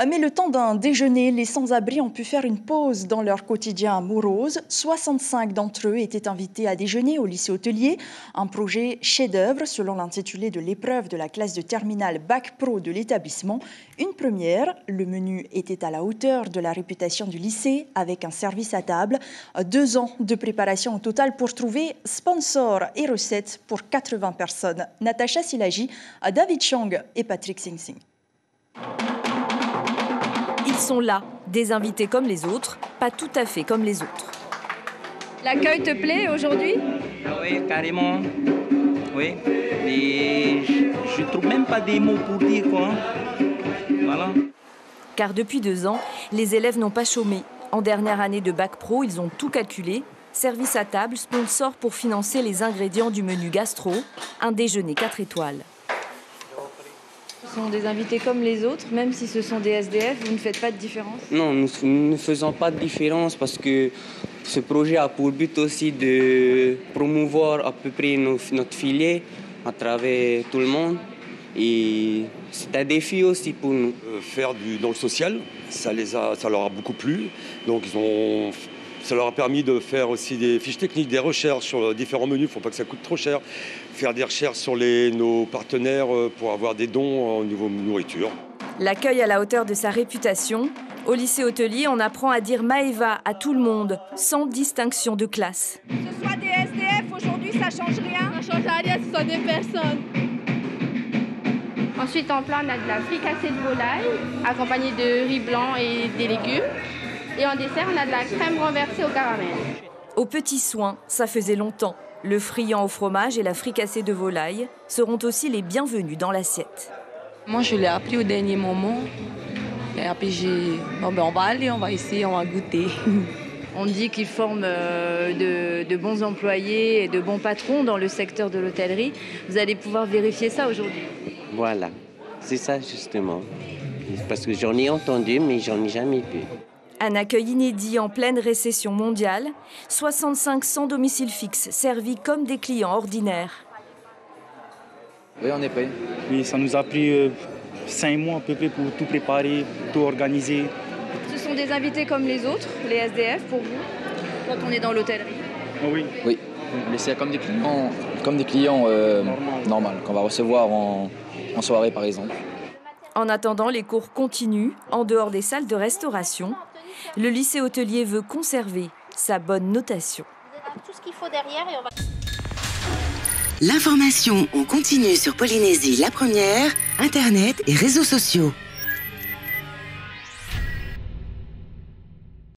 Mais le temps d'un déjeuner, les sans-abri ont pu faire une pause dans leur quotidien morose. 65 d'entre eux étaient invités à déjeuner au lycée hôtelier, un projet chef-d'œuvre selon l'intitulé de l'épreuve de la classe de terminale Bac Pro de l'établissement. Une première, le menu était à la hauteur de la réputation du lycée avec un service à table. 2 ans de préparation au total pour trouver sponsors et recettes pour 80 personnes. Natacha Silagi, David Chang et Patrick Sing Sing. Ils sont là, des invités comme les autres, pas tout à fait comme les autres. L'accueil te plaît aujourd'hui? Oui, carrément. Oui. Et je ne trouve même pas des mots pour dire quoi. Voilà. Car depuis 2 ans, les élèves n'ont pas chômé. En dernière année de Bac Pro, ils ont tout calculé. Service à table, sponsor pour financer les ingrédients du menu gastro, un déjeuner 4 étoiles. Ce sont des invités comme les autres, même si ce sont des SDF, vous ne faites pas de différence? Non, nous ne faisons pas de différence parce que ce projet a pour but aussi de promouvoir à peu près notre filière à travers tout le monde. Et c'est un défi aussi pour nous. Faire dans le social, ça leur a beaucoup plu. Donc ça leur a permis de faire aussi des fiches techniques, des recherches sur différents menus, il ne faut pas que ça coûte trop cher. Faire des recherches sur nos partenaires pour avoir des dons au niveau nourriture. L'accueil à la hauteur de sa réputation. Au lycée hôtelier, on apprend à dire Maëva à tout le monde, sans distinction de classe. Que ce soit des SDF, aujourd'hui, ça change rien? Ça change rien, ce sont des personnes. Ensuite, en plat, on a de la fricassée de volaille, accompagnée de riz blanc et des légumes. Et en dessert, on a de la crème renversée au caramel. Aux petits soins, ça faisait longtemps. Le friand au fromage et la fricassée de volaille seront aussi les bienvenus dans l'assiette. Moi, je l'ai appris au dernier moment. Et après, on va aller, on va essayer, on va goûter. On dit qu'ils forment de bons employés et de bons patrons dans le secteur de l'hôtellerie. Vous allez pouvoir vérifier ça aujourd'hui? Voilà, c'est ça justement. Parce que j'en ai entendu, mais j'en ai jamais vu. Un accueil inédit en pleine récession mondiale, 65 sans domicile fixe, servis comme des clients ordinaires. Oui, on est prêt. Oui, ça nous a pris 5 mois à peu près pour tout préparer, tout organiser. Ce sont des invités comme les autres, les SDF pour vous, quand on est dans l'hôtellerie? Oui. Oui, mais c'est comme des clients normaux qu'on va recevoir en soirée par exemple. En attendant, les cours continuent en dehors des salles de restauration. Le lycée hôtelier veut conserver sa bonne notation. Tout ce qu'il faut derrière et on va... L'information en continu sur Polynésie la première, Internet et réseaux sociaux.